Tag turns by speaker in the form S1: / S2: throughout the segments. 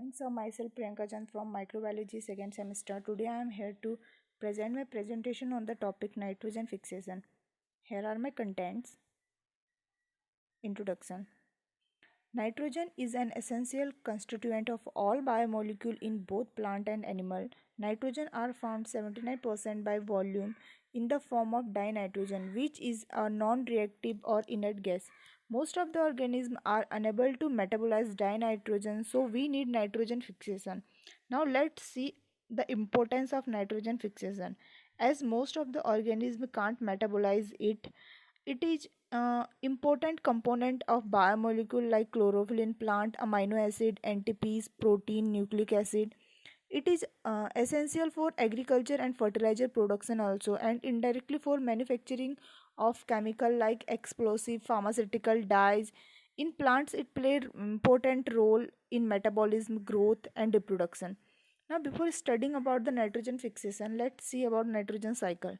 S1: Morning, sir. Myself Priyanka Chand from Microbiology second semester. Today I am here to present my presentation on the topic nitrogen fixation. Here are my contents. Introduction. Nitrogen is an essential constituent of all biomolecule in both plant and animal. Nitrogen are found 79% by volume in the form of dinitrogen, which is a non-reactive or inert gas. Most of the organisms are unable to metabolize dinitrogen, so we need nitrogen fixation. Now let's see the importance of nitrogen fixation. As most of the organisms can't metabolize it, it is important component of biomolecule like chlorophyll in plant, amino acid, ATPs, protein, nucleic acid. It is essential for agriculture and fertilizer production also, and indirectly for manufacturing of chemical like explosive, pharmaceutical dyes. In plants, it played important role in metabolism, growth, and reproduction. Now, before studying about the nitrogen fixation, let's see about nitrogen cycle.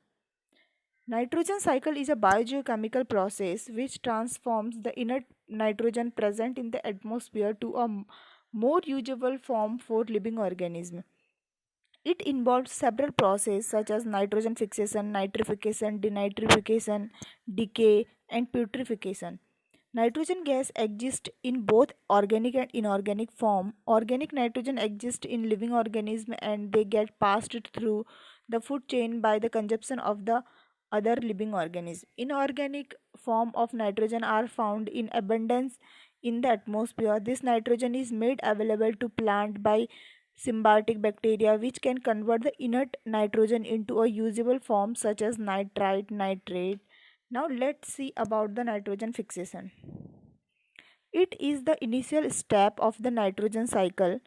S1: Nitrogen cycle is a biogeochemical process which transforms the inert nitrogen present in the atmosphere to a more usable form for living organisms. It involves several processes such as nitrogen fixation, nitrification, denitrification, decay, and putrefaction. Nitrogen gas exists in both organic and inorganic form. Organic nitrogen exists in living organisms and they get passed through the food chain by the consumption of the other living organisms. Inorganic form of nitrogen are found in abundance in the atmosphere. This nitrogen is made available to plant by symbiotic bacteria which can convert the inert nitrogen into a usable form such as nitrite, nitrate. Now let's see about the nitrogen fixation. It is the initial step of the nitrogen cycle.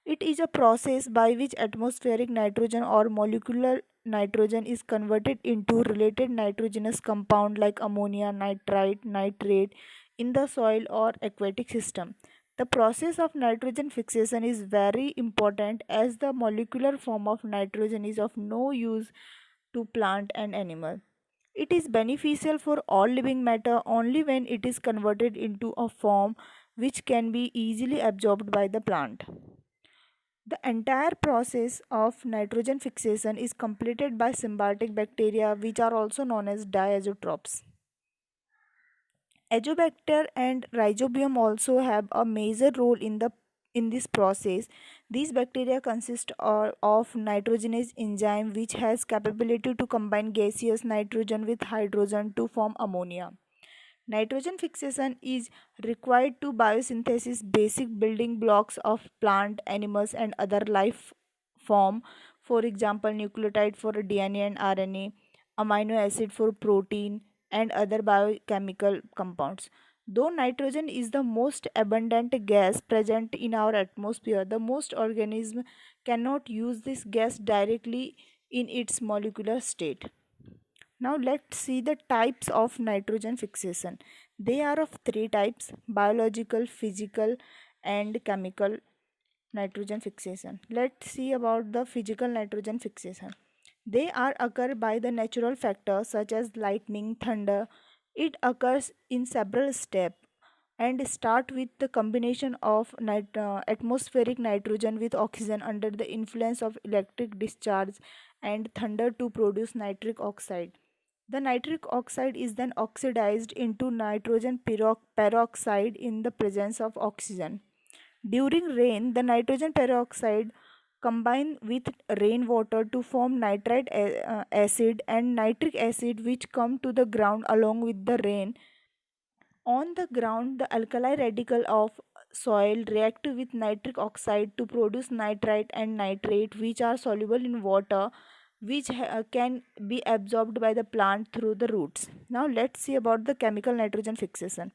S1: It is a process by which atmospheric nitrogen or molecular nitrogen is converted into related nitrogenous compound like ammonia, nitrite, nitrate in the soil or aquatic system. The process of nitrogen fixation is very important as the molecular form of nitrogen is of no use to plant and animal. It is beneficial for all living matter only when it is converted into a form which can be easily absorbed by the plant. The entire process of nitrogen fixation is completed by symbiotic bacteria which are also known as diazotrophs. Azobacter and Rhizobium also have a major role in this process. These bacteria consist of nitrogenase enzyme which has capability to combine gaseous nitrogen with hydrogen to form ammonia. Nitrogen fixation is required to biosynthesis basic building blocks of plant, animals and other life form. For example, nucleotide for DNA and RNA, amino acid for protein and other biochemical compounds. Though nitrogen is the most abundant gas present in our atmosphere, the most organisms cannot use this gas directly in its molecular state. Now let's see the types of nitrogen fixation. They are of three types: biological, physical and chemical nitrogen fixation. Let's see about the physical nitrogen fixation. They are occur by the natural factors such as lightning, thunder. It occurs in several steps and start with the combination of atmospheric nitrogen with oxygen under the influence of electric discharge and thunder to produce nitric oxide. The nitric oxide is then oxidized into nitrogen peroxide in the presence of oxygen. During rain, the nitrogen peroxide combine with rainwater to form nitrite acid and nitric acid which come to the ground along with the rain. On the ground, the alkali radical of soil react with nitric oxide to produce nitrite and nitrate which are soluble in water which can be absorbed by the plant through the roots. Now let's see about the chemical nitrogen fixation.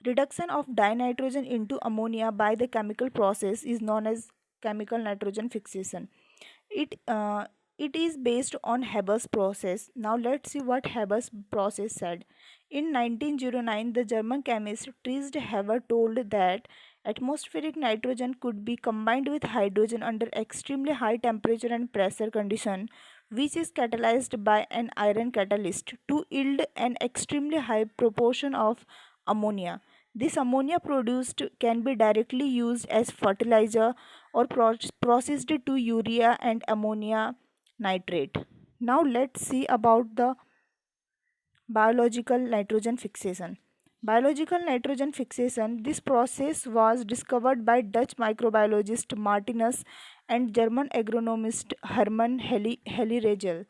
S1: Reduction of dinitrogen into ammonia by the chemical process is known as chemical nitrogen fixation. It uh, it is based on Haber's process. Now let's see what Haber's process said. In 1909, the German chemist Trist Haber told that atmospheric nitrogen could be combined with hydrogen under extremely high temperature and pressure condition, which is catalyzed by an iron catalyst to yield an extremely high proportion of ammonia. This ammonia produced can be directly used as fertilizer or processed to urea and ammonia nitrate. Now let's see about the biological nitrogen fixation. Biological nitrogen fixation. This process was discovered by Dutch microbiologist Martinus and German agronomist Hermann Helleragel.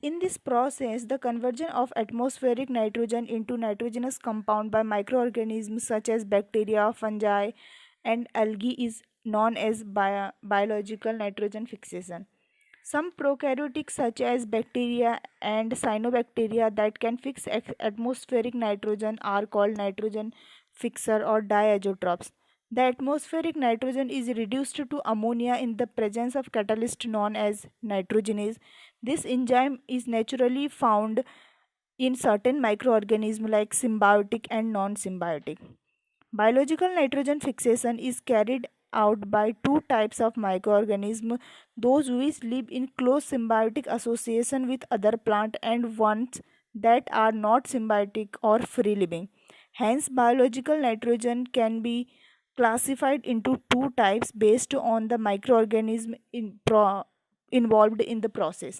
S1: In this process, the conversion of atmospheric nitrogen into nitrogenous compound by microorganisms such as bacteria, fungi, and algae is known as biological nitrogen fixation. Some prokaryotic such as bacteria and cyanobacteria that can fix atmospheric nitrogen are called nitrogen fixer or diazotrophs. The atmospheric nitrogen is reduced to ammonia in the presence of catalyst known as nitrogenase. This enzyme is naturally found in certain microorganisms like symbiotic and non-symbiotic. Biological nitrogen fixation is carried out by two types of microorganisms, those which live in close symbiotic association with other plants and ones that are not symbiotic or free living. Hence, biological nitrogen can be classified into two types based on the microorganism involved in the process,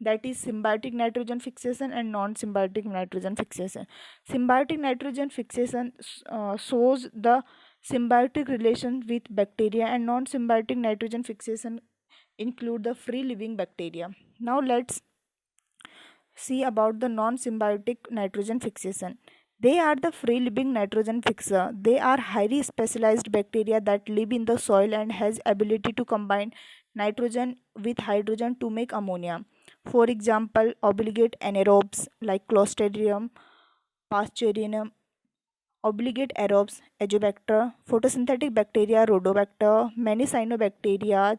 S1: that is symbiotic nitrogen fixation and non-symbiotic nitrogen fixation. Symbiotic nitrogen fixation shows the symbiotic relation with bacteria, and non-symbiotic nitrogen fixation include the free living bacteria. Now let's see about the non-symbiotic nitrogen fixation. They are the free living nitrogen fixer. They are highly specialized bacteria that live in the soil and has ability to combine nitrogen with hydrogen to make ammonia. For example, obligate anaerobes like Clostridium, Pasteurium, obligate aerobes, Azobacter, photosynthetic bacteria, Rhodobacter, many cyanobacteria.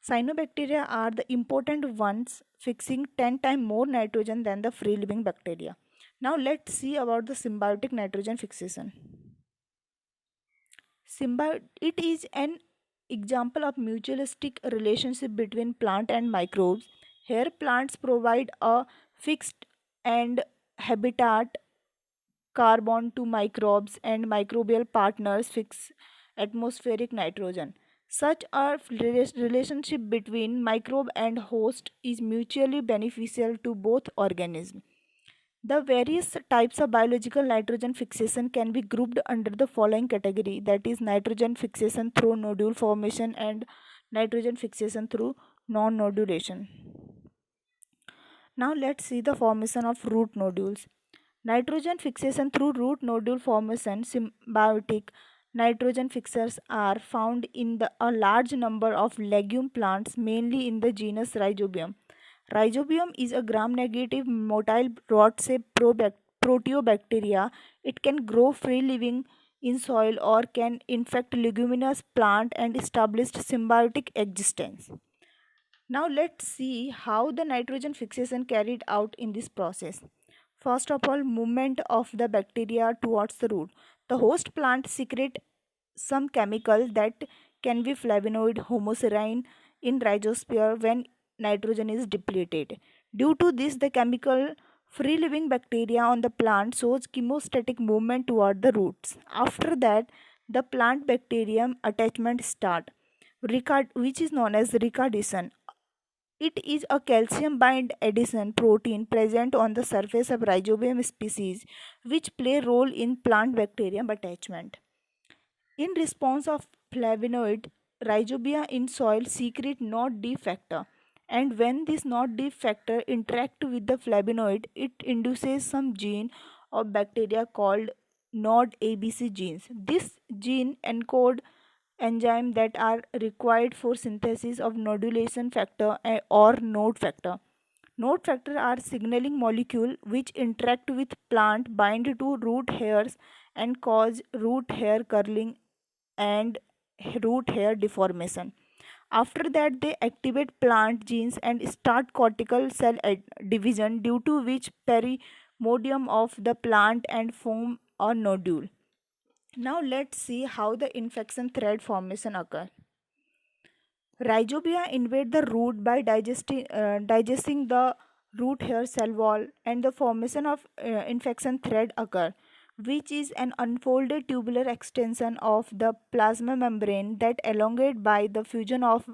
S1: Cyanobacteria are the important ones, fixing 10 times more nitrogen than the free living bacteria. Now let's see about the symbiotic nitrogen fixation. It is an example of mutualistic relationship between plant and microbes. Here plants provide a fixed and habitat carbon to microbes, and microbial partners fix atmospheric nitrogen. Such a relationship between microbe and host is mutually beneficial to both organisms. The various types of biological nitrogen fixation can be grouped under the following category, that is nitrogen fixation through nodule formation and nitrogen fixation through non-nodulation. Now let's see the formation of root nodules. Nitrogen fixation through root nodule formation. Symbiotic nitrogen fixers are found in a large number of legume plants, mainly in the genus Rhizobium. Rhizobium is a gram-negative motile rod-shaped proteobacteria. It can grow free living in soil or can infect leguminous plant and establish symbiotic existence. Now let's see how the nitrogen fixation carried out in this process. First of all, movement of the bacteria towards the root. The host plant secrete some chemical that can be flavonoid homoserine in rhizosphere when nitrogen is depleted. Due to this, the chemical free living bacteria on the plant shows chemostatic movement toward the roots. After that, the plant bacterium attachment start, which is known as ricardation. It is a calcium bind addition protein present on the surface of Rhizobium species, which play role in plant bacterium attachment. In response of flavonoid, Rhizobia in soil secrete not D factor, and when this not D factor interact with the flavonoid, it induces some gene of bacteria called NOD ABC genes. This gene encode enzymes that are required for synthesis of nodulation factor or node factor. Node factor are signaling molecule which interact with plant, bind to root hairs and cause root hair curling and root hair deformation. After that, they activate plant genes and start cortical cell division, due to which perimodium of the plant and form a nodule. Now let's see how the infection thread formation occur. Rhizobia invade the root by digesting the root hair cell wall, and the formation of infection thread occur. which is an unfolded tubular extension of the plasma membrane that elongate by the fusion of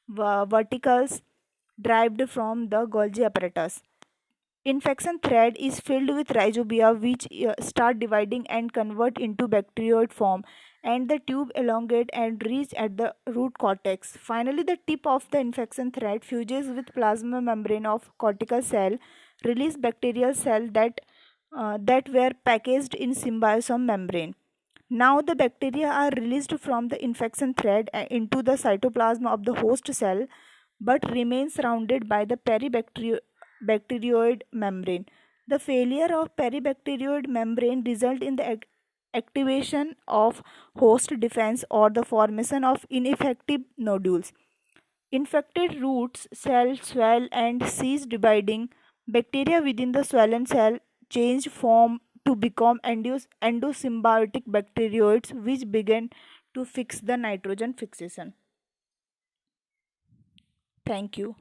S1: verticals derived from the Golgi apparatus. Infection thread is filled with rhizobia which start dividing and convert into bacterioid form, and the tube elongate and reach at the root cortex. Finally, the tip of the infection thread fuses with plasma membrane of cortical cell, release bacterial cell that were packaged in symbiosome membrane. Now the bacteria are released from the infection thread into the cytoplasm of the host cell but remain surrounded by the peribacterioid membrane. The failure of peribacterioid membrane result in the activation of host defense or the formation of ineffective nodules. Infected roots cell swell and cease dividing. Bacteria within the swollen cell change form to become endosymbiotic bacterioids which begin to fix the nitrogen fixation. Thank you.